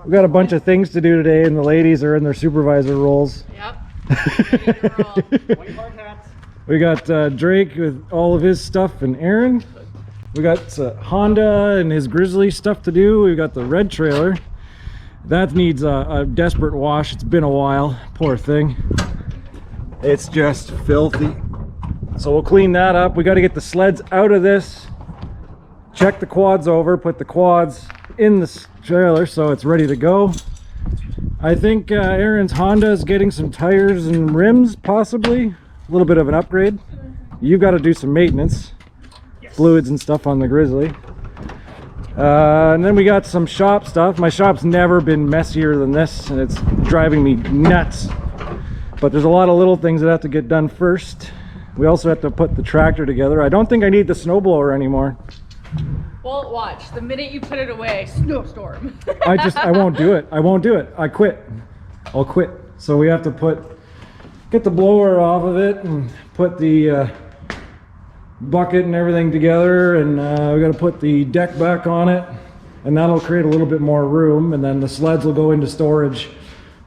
We got a bunch of things to do today, and the ladies are in their supervisor roles. Yep. White hard hats. We got Drake with all of his stuff, and Aaron. We got Honda and his Grizzly stuff to do. We got the red trailer. That needs a desperate wash. It's been a while. Poor thing. It's just filthy. So we'll clean that up. We got to get the sleds out of this. Check the quads over. Put the quads in the trailer so it's ready to go. I think Aaron's Honda is getting some tires and rims, possibly. A little bit of an upgrade. You've got to do some maintenance. Yes. Fluids and stuff on the Grizzly. And then we got some shop stuff. My shop's never been messier than this, and it's driving me nuts. But there's a lot of little things that have to get done first. We also have to put the tractor together. I don't think I need the snowblower anymore. Well, watch. The minute you put it away, snowstorm. I won't do it. I won't do it. I quit. I'll quit. So we have to get the blower off of it and put the bucket and everything together, and we got to put the deck back on it, and that'll create a little bit more room, and then the sleds will go into storage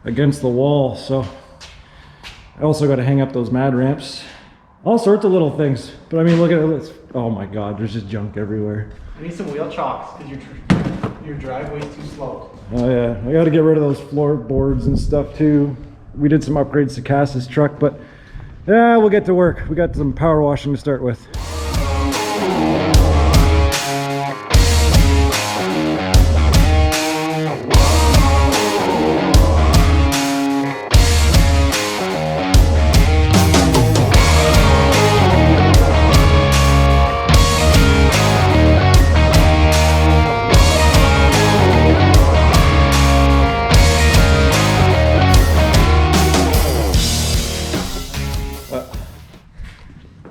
against the wall. So I also got to hang up those mad ramps, all sorts of little things. But I mean, look at it. Oh my god, there's just junk everywhere. I need some wheel chocks because your driveway's too slow. Oh yeah, I got to get rid of those floorboards and stuff too. We did some upgrades to Cass's truck, but yeah, we'll get to work. We got some power washing to start with.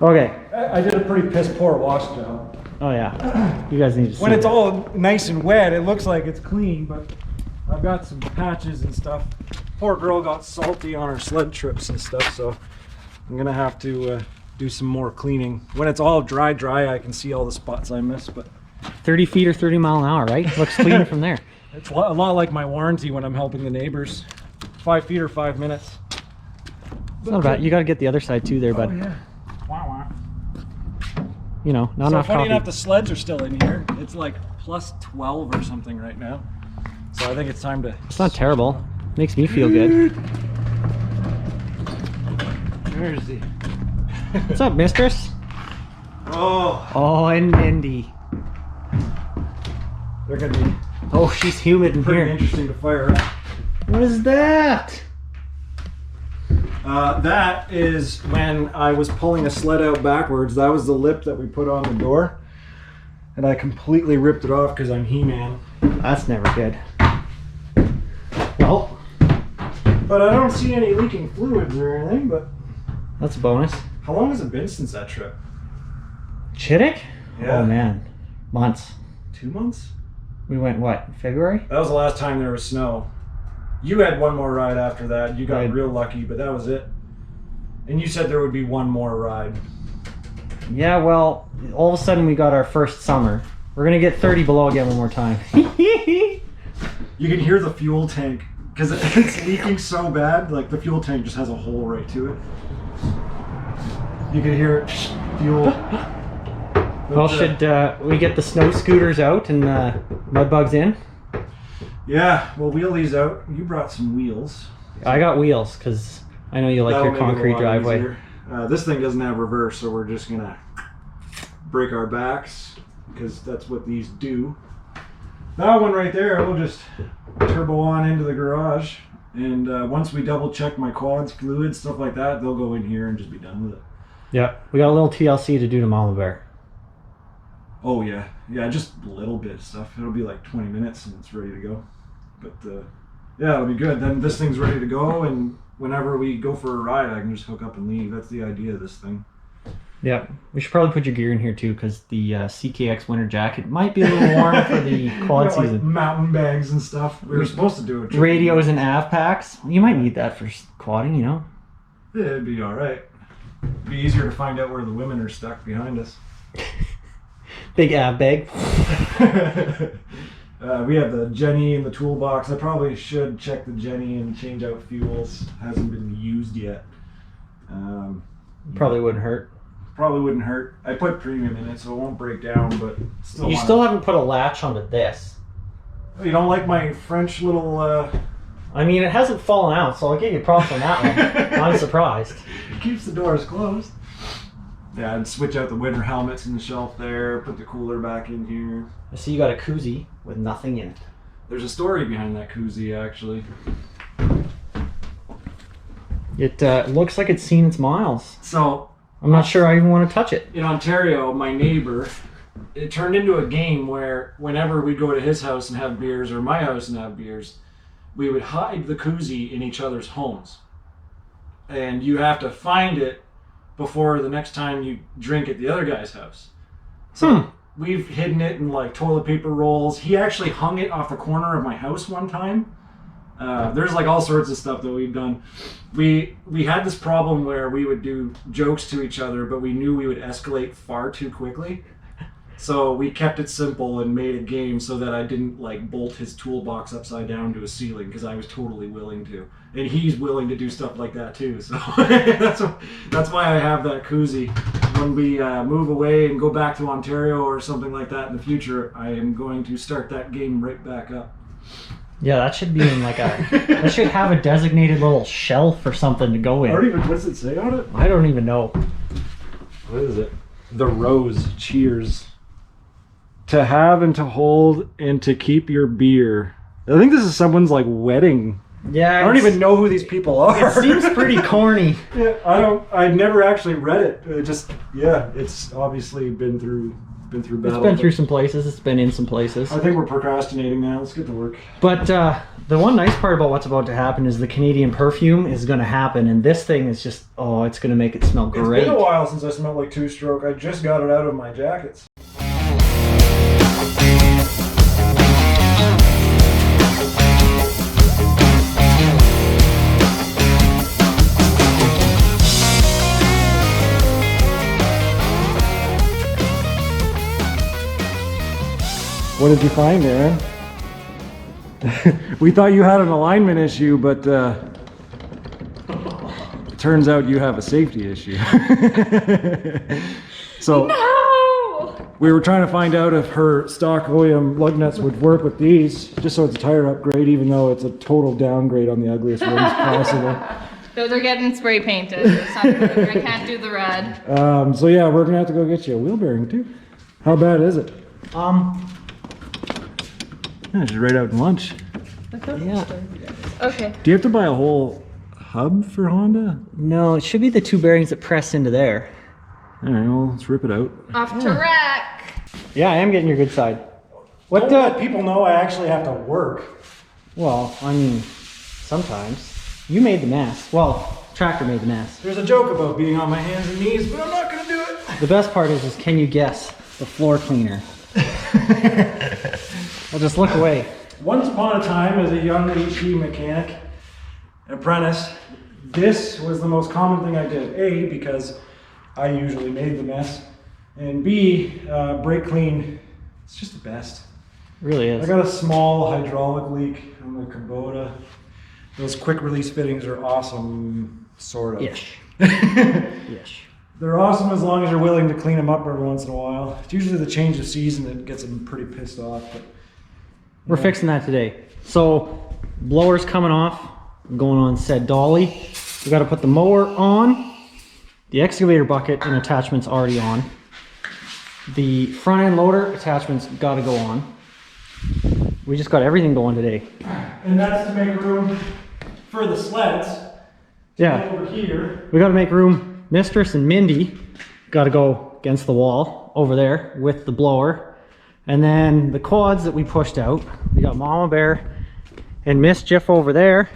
Okay. I did a pretty piss poor wash job. Oh yeah. You guys need to see When it's it. all nice and wet, it looks like it's clean, but I've got some patches and stuff. Poor girl got salty on her sled trips and stuff, so I'm gonna have to do some more cleaning. When it's all dry, I can see all the spots I missed, but 30 feet or 30 mile an hour, right? Looks clean from there. it's a lot like my warranty when I'm helping the neighbors. 5 feet or 5 minutes. It's not bad. You got to get the other side too there, bud. Oh, yeah. Wow. You know, not So enough funny coffee. enough, the sleds are still in here. It's like plus 12 or something right now. So I think it's time to... It's not terrible. Makes me feel good. Where's the... What's up, mistress? Oh, Oh, and Mindy. they're gonna be Oh, she's humid in pretty here. interesting to fire up. What is that? That is when I was pulling a sled out backwards. That was the lip that we put on the door. And I completely ripped it off because I'm He-Man. That's never good. Well, But I don't see any leaking fluids or anything, but... that's a bonus. How long has it been since that trip? Chittick? Yeah. Oh man, months. 2 months? We went what, February? That was the last time there was snow. You had one more ride after that. You got Right. real lucky, but that was it. And you said there would be one more ride. Yeah, well, all of a sudden we got our first summer. We're gonna get 30 below again one more time. You can hear the fuel tank because it's leaking so bad. Like the fuel tank just has a hole right to it. You can hear it fuel. Well, should we get the snow scooters out and mud bugs in? Yeah, we'll wheel these out. You brought some wheels. I got wheels because I know you like That'll your make it a concrete lot driveway. easier. This thing doesn't have reverse, so we're just gonna break our backs because that's what these do. That one right there, we'll just turbo on into the garage, and once we double check my quads, fluids, stuff like that, they'll go in here and just be done with it. Yeah, we got a little TLC to do to Mama Bear. Oh yeah, just a little bit of stuff. It'll be like 20 minutes and it's ready to go. But yeah, it'll be good. Then this thing's ready to go, and whenever we go for a ride, I can just hook up and leave. That's the idea of this thing. Yeah, we should probably put your gear in here too because the CKX winter jacket might be a little warm for the quad Got, like, season. mountain bags and stuff. We were supposed to do it. Radios and av packs. You might need that for quadding, you know. Yeah, it'd be all right. It'd be easier to find out where the women are stuck behind us. Big av bag. We have the Jenny in the toolbox. I probably should check the Jenny and change out fuels. Hasn't been used yet. Probably wouldn't hurt. Probably wouldn't hurt. I put premium in it, so it won't break down. But You still haven't put a latch onto this. You don't like my French little? I mean, it hasn't fallen out, so I'll give you props on that one. I'm surprised. It keeps the doors closed. Yeah, I'd switch out the winter helmets in the shelf there. Put the cooler back in here. I see you got a koozie with nothing in it. There's a story behind that koozie, actually. It looks like it's seen its miles. So I'm not sure I even want to touch it. in Ontario, my neighbor, it turned into a game where whenever we'd go to his house and have beers or my house and have beers, we would hide the koozie in each other's homes. And you have to find it before the next time you drink at the other guy's house. So we've hidden it in like toilet paper rolls. He actually hung it off the corner of my house one time. There's like all sorts of stuff that we've done. We had this problem where we would do jokes to each other, but we knew we would escalate far too quickly. So we kept it simple and made a game so that I didn't like bolt his toolbox upside down to a ceiling, because I was totally willing to. And he's willing to do stuff like that too. So that's why I have that koozie. When we move away and go back to Ontario or something like that in the future, I am going to start that game right back up. Yeah, that should be in like that should have a designated little shelf or something to go in. What does it say on it? I don't even know. What is it? The Rose. Cheers. To have and to hold and to keep your beer. I think this is someone's like wedding. Yeah, I don't even know who these people are. It seems pretty corny. Yeah, I've never actually read it. It's obviously been through battle. It's been through some places. It's been in some places. I think we're procrastinating now. Let's get to work. But the one nice part about what's about to happen is the Canadian perfume is going to happen, and this thing is just, it's going to make it smell great. It's been a while since I smelled like two-stroke. I just got it out of my jackets. What did you find, Aaron? We thought you had an alignment issue, but turns out you have a safety issue. So No! we were trying to find out if her stock OEM lug nuts would work with these, just so it's a tire upgrade, even though it's a total downgrade on the ugliest rims possible. Those are getting spray painted. It's not good. I can't do the red. So yeah, we're gonna have to go get you a wheel bearing too. How bad is it? Yeah, just right out in lunch. Yeah. Okay. Do you have to buy a whole hub for Honda? No, it should be the two bearings that press into there. All right, well, let's rip it out. Off to wreck. Yeah, I am getting your good side. Don't let people know I actually have to work. Well, I mean, sometimes. You made the mess. Well, Tractor made the mess. There's a joke about being on my hands and knees, but I'm not gonna do it. The best part is can you guess the floor cleaner? I'll just look away. Once upon a time, as a young HE mechanic apprentice, this was the most common thing I did. A, because I usually made the mess, and B, brake clean. It's just the best. It really is. I got a small hydraulic leak on the Kubota. Those quick release fittings are awesome, sort of. Ish. Ish. They're awesome as long as you're willing to clean them up every once in a while. It's usually the change of season that gets them pretty pissed off. But We're fixing that today. So, blower's coming off, going on said dolly. We got to put the mower on. The excavator bucket and attachment's already on. The front end loader attachment's got to go on. We just got everything going today. And that's to make room for the sleds. Yeah. Over here. We got to make room. Mistress and Mindy got to go against the wall over there with the blower. And then the quads that we pushed out, we got Mama Bear and Mischief over there.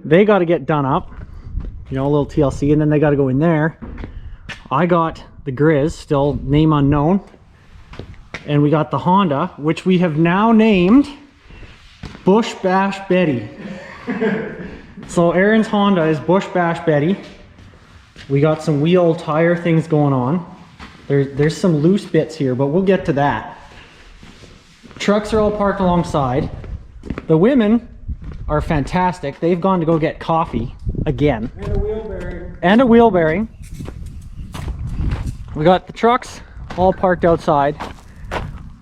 They got to get done up, you know, a little TLC, and then they got to go in there. I got the Grizz, still name unknown. And we got the Honda, which we have now named Bush Bash Betty. So Aaron's Honda is Bush Bash Betty. We got some wheel tire things going on. There's some loose bits here, but we'll get to that. trucks are all parked alongside. The women are fantastic. They've gone to go get coffee again. And a wheel bearing. And a wheel bearing. We got the trucks all parked outside.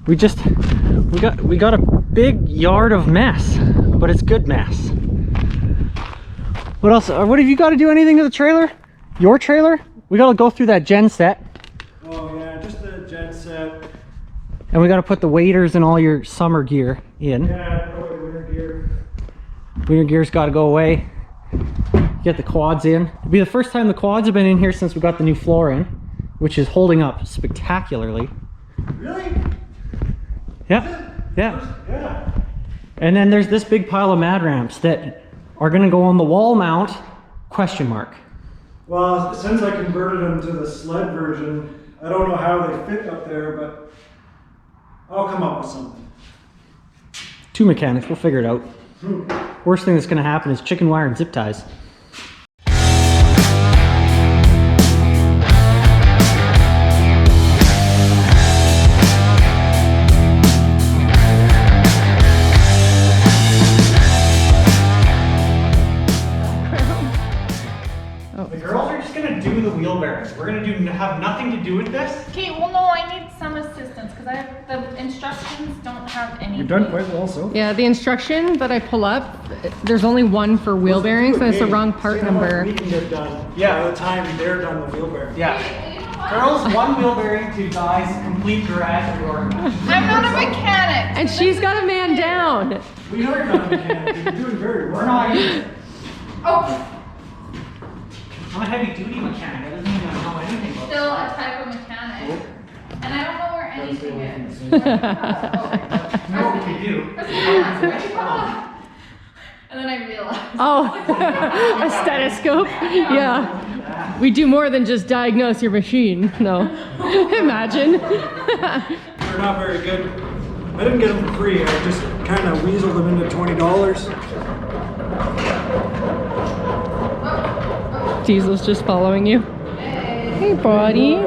We got a big yard of mess, but it's good mess. What else? What have you got to do anything to the trailer? Your trailer? We got to go through that gen set. Oh yeah, just the gen set. And we got to put the waders and all your summer gear in. Yeah, probably winter gear. Winter gear's got to go away. Get the quads in. It'll be the first time the quads have been in here since we got the new floor in, which is holding up spectacularly. Really? Yeah, yeah. Yeah. And then there's this big pile of mad ramps that are going to go on the wall mount, question mark. Well, since I converted them to the sled version, I don't know how they fit up there, but I'll come up with something. 2 mechanics, we'll figure it out. Worst thing that's going to happen is chicken wire and zip ties. The girls are just going to do the wheel bearings. We're going to have nothing to do with this. Okay, well no, I need some assistance because the instructions don't have anything. You've done quite well, so. Yeah, the instruction that I pull up, there's only one for wheel bearings, and it's the wrong part number. We can get done. Yeah, by the time they're done the wheel bearing. Yeah. Girls, 1 wheel bearing, 2 guys, complete garage door. I'm not a mechanic. And she's got a man down. We know you're not a mechanic. You're doing very well. We're not either. Oh, I'm a heavy duty mechanic. That doesn't mean I know anything about still a type of mechanic. And I don't know where anything is. You know what we can do? And then I realized. Oh, a stethoscope? Yeah. We do more than just diagnose your machine. No. Imagine. They're not very good. I didn't get them for free. I just kind of weaseled them into $20. Diesel's just following you. Hey, buddy.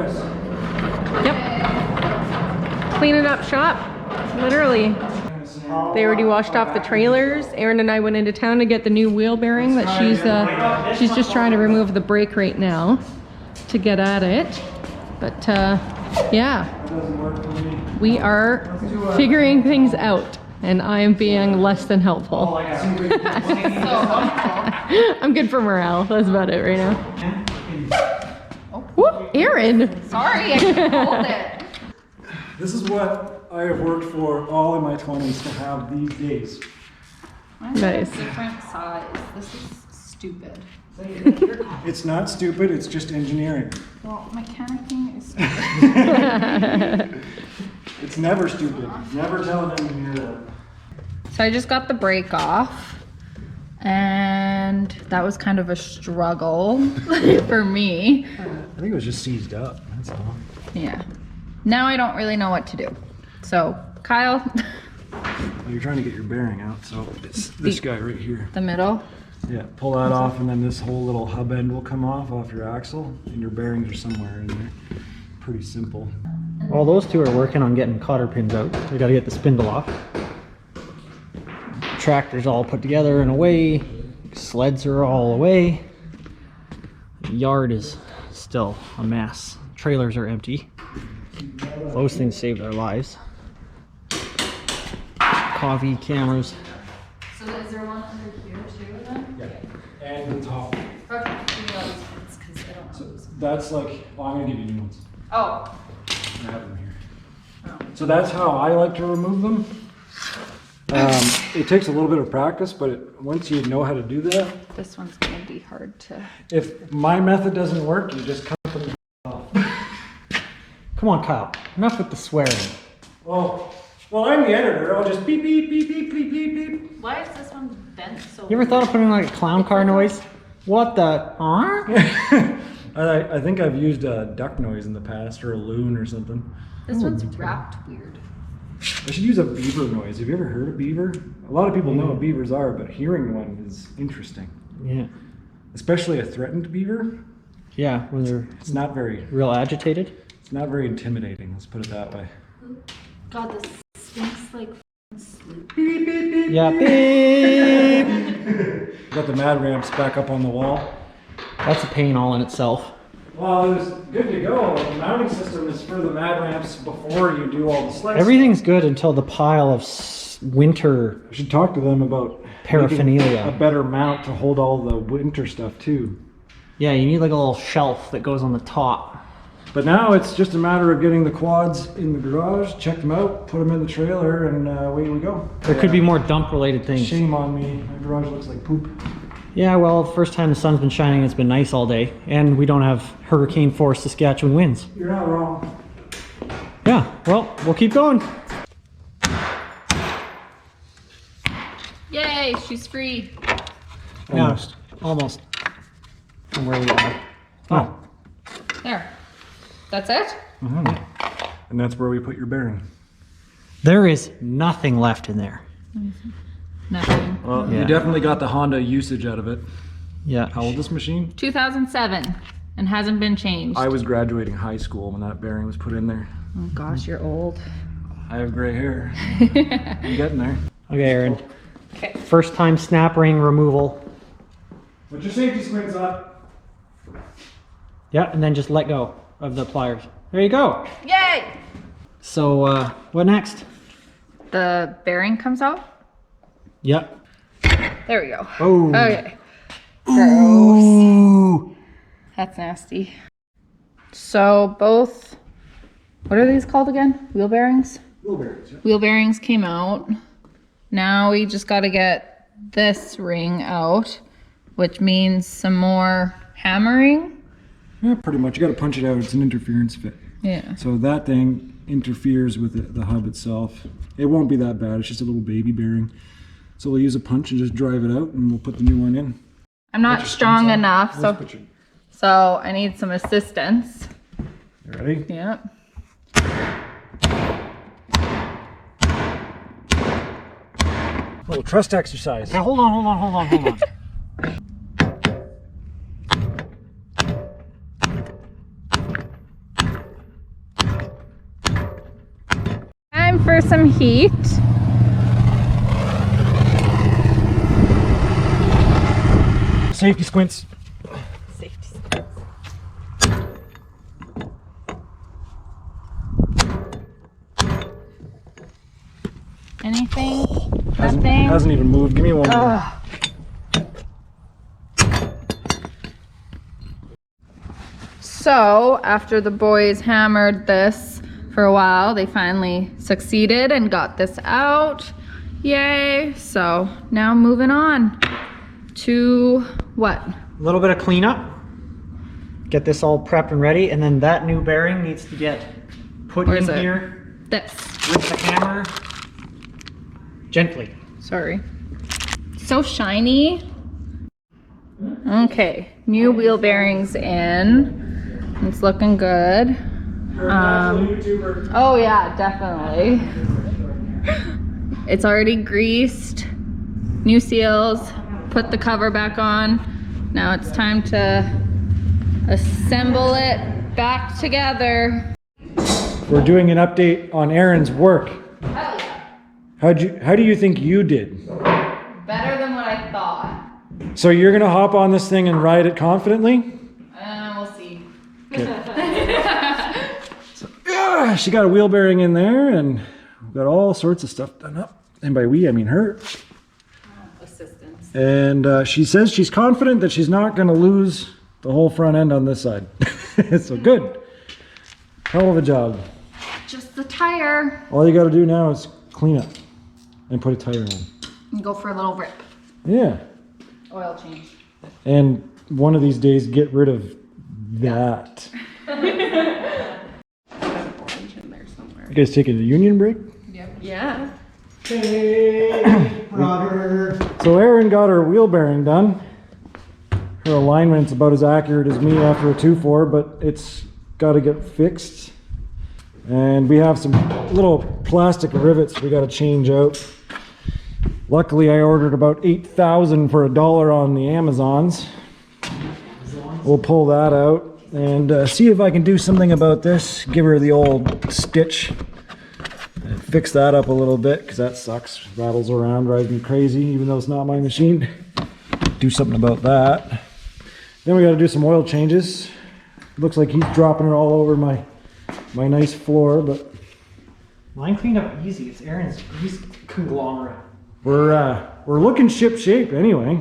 Yep. Cleaning up shop. Literally. They already washed off the trailers. Erin and I went into town to get the new wheel bearing that she's just trying to remove the brake right now to get at it. But yeah, we are figuring things out, and I am being less than helpful. I'm good for morale. That's about it right now. Whoop, Erin. Sorry, I couldn't hold it. This is what I have worked for all in my 20s to have these days. Nice. Different size. This is stupid. It's not stupid, it's just engineering. Well, mechanicking is stupid. It's never stupid. Never tell an engineer that. So I just got the brake off, and that was kind of a struggle for me. I think it was just seized up, that's all. Yeah. Now I don't really know what to do. So, Kyle, Well, you're trying to get your bearing out, so it's this guy right here. the middle. Yeah, pull that off, and then this whole little hub end will come off your axle, and your bearings are somewhere in there. Pretty simple. While those two are working on getting cotter pins out, we got to get the spindle off. Tractor's all put together and away. Sleds are all away. The yard is still a mess. Trailers are empty. Those things saved our lives. Coffee, cameras. So is there one under here too then? Yeah. And the top. Okay, give me all these ones because I don't know those. That's like, well, I'm gonna give you new ones. Oh. I have them here. Oh. So that's how I like to remove them. It takes a little bit of practice, but once you know how to do that, This one's gonna be hard to. if my method doesn't work, you just cut them off. Come on, Kyle. Enough with the swearing. Well, I'm the editor. I'll just beep, beep, beep, beep, beep, beep, beep. Why is this one bent so? You ever thought of putting like a clown car noise? What the? I think I've used a duck noise in the past, or a loon or something. This one's wrapped weird. I should use a beaver noise. Have you ever heard of beaver? A lot of people know what beavers are, but hearing one is interesting. Yeah. Especially a threatened beaver. Yeah, when they're It's not very agitated. It's not very intimidating, let's put it that way. God, this stinks like Yeah, beep. Got the mad ramps back up on the wall. That's a pain all in itself. Well, it was good to go. The mounting system is for the mad ramps before you do all the sleds. Everything's good until the pile of winter I should talk to them about paraphernalia. making a better mount to hold all the winter stuff too. Yeah, you need like a little shelf that goes on the top. But now it's just a matter of getting the quads in the garage, check them out, put them in the trailer, and away we go. There could be more dump related things. Shame on me. My garage looks like poop. Yeah, well, the first time the sun's been shining, it's been nice all day, and we don't have hurricane force Saskatchewan winds. You're not wrong. Yeah, well, we'll keep going. Yay, she's free. Almost. Yeah, almost. From where we are. Oh. There. That's it? And that's where we put your bearing. There is nothing left in there. Nothing. Well, Yeah. you definitely got the Honda usage out of it. Yeah. How old is this machine? 2007 and hasn't been changed. I was graduating high school when that bearing was put in there. Oh gosh, you're old. I have gray hair. I'm getting there. Okay, Aaron. Okay. First time snap ring removal. Put your safety squints up. Yeah, and then just let go of the pliers. There you go. Yay! So, what next? The bearing comes out. Yep. There we go. Oh. Okay. Gross. Ooh. That's nasty. So both, what are these called again? Wheel bearings? Wheel bearings, yeah. Wheel bearings came out. Now we just got to get this ring out, which means some more hammering. Yeah, pretty much. You got to punch it out. It's an interference fit. Yeah. So that thing interferes with the hub itself. It won't be that bad. It's just a little baby bearing. So we'll use a punch and just drive it out, and we'll put the new one in. I'm not strong enough, Let's put your- so I need some assistance. You ready? Yep. Little trust exercise. Hey, hold on. Time for some heat. Safety squints. Anything? Nothing? Hasn't even moved. Give me one more. Ugh. So, after the boys hammered this for a while, they finally succeeded and got this out. Yay! So, now moving on to what? A little bit of cleanup. Get this all prepped and ready, and then that new bearing needs to get put Where in is it? here This. with the hammer gently. Sorry. So shiny. Okay, new wheel bearings in. It's looking good. Oh yeah, definitely. It's already greased. New seals. Put the cover back on. Now it's time to assemble it back together. We're doing an update on Aaron's work. Hell yeah. How do you think you did? Better than what I thought. So you're gonna hop on this thing and ride it confidently? We'll see. Yeah, she got a wheel bearing in there, and we've got all sorts of stuff done up. And by we, I mean her. Assistance. And she says she's confident that she's not gonna lose the whole front end on this side. So good. Hell of a job. Just the tire. All you gotta do now is clean up and put a tire on. And go for a little rip. Yeah. Oil change. And one of these days, get rid of that. You guys taking a union break? Yeah. Hey, brother. So Erin got her wheel bearing done. Her alignment's about as accurate as me after a 2.4, but it's got to get fixed. And we have some little plastic rivets we got to change out. Luckily, I ordered about 8,000 for $1 on the Amazons. We'll pull that out and see if I can do something about this. Give her the old stitch and fix that up a little bit because that sucks. Rattles around, drives me crazy, even though it's not my machine. Do something about that. Then we got to do some oil changes. Looks like he's dropping it all over my nice floor, but Mine cleaned up easy. It's Aaron's grease conglomerate. we're looking ship shape anyway.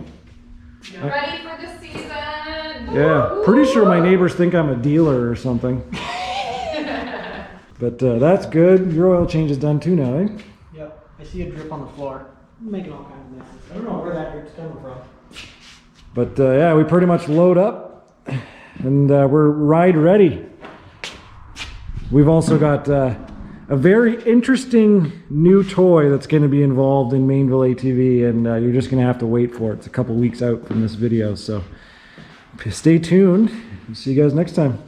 Ready for the season. Yeah, pretty sure my neighbors think I'm a dealer or something. But that's good. Your oil change is done too now, eh? Yep. I see a drip on the floor. I'm making all kinds of messes. I don't know where that drip's coming from. But yeah, we pretty much load up and we're ride ready. We've also got a very interesting new toy that's going to be involved in Mainville ATV, and you're just going to have to wait for it. It's a couple weeks out from this video, so stay tuned. See you guys next time.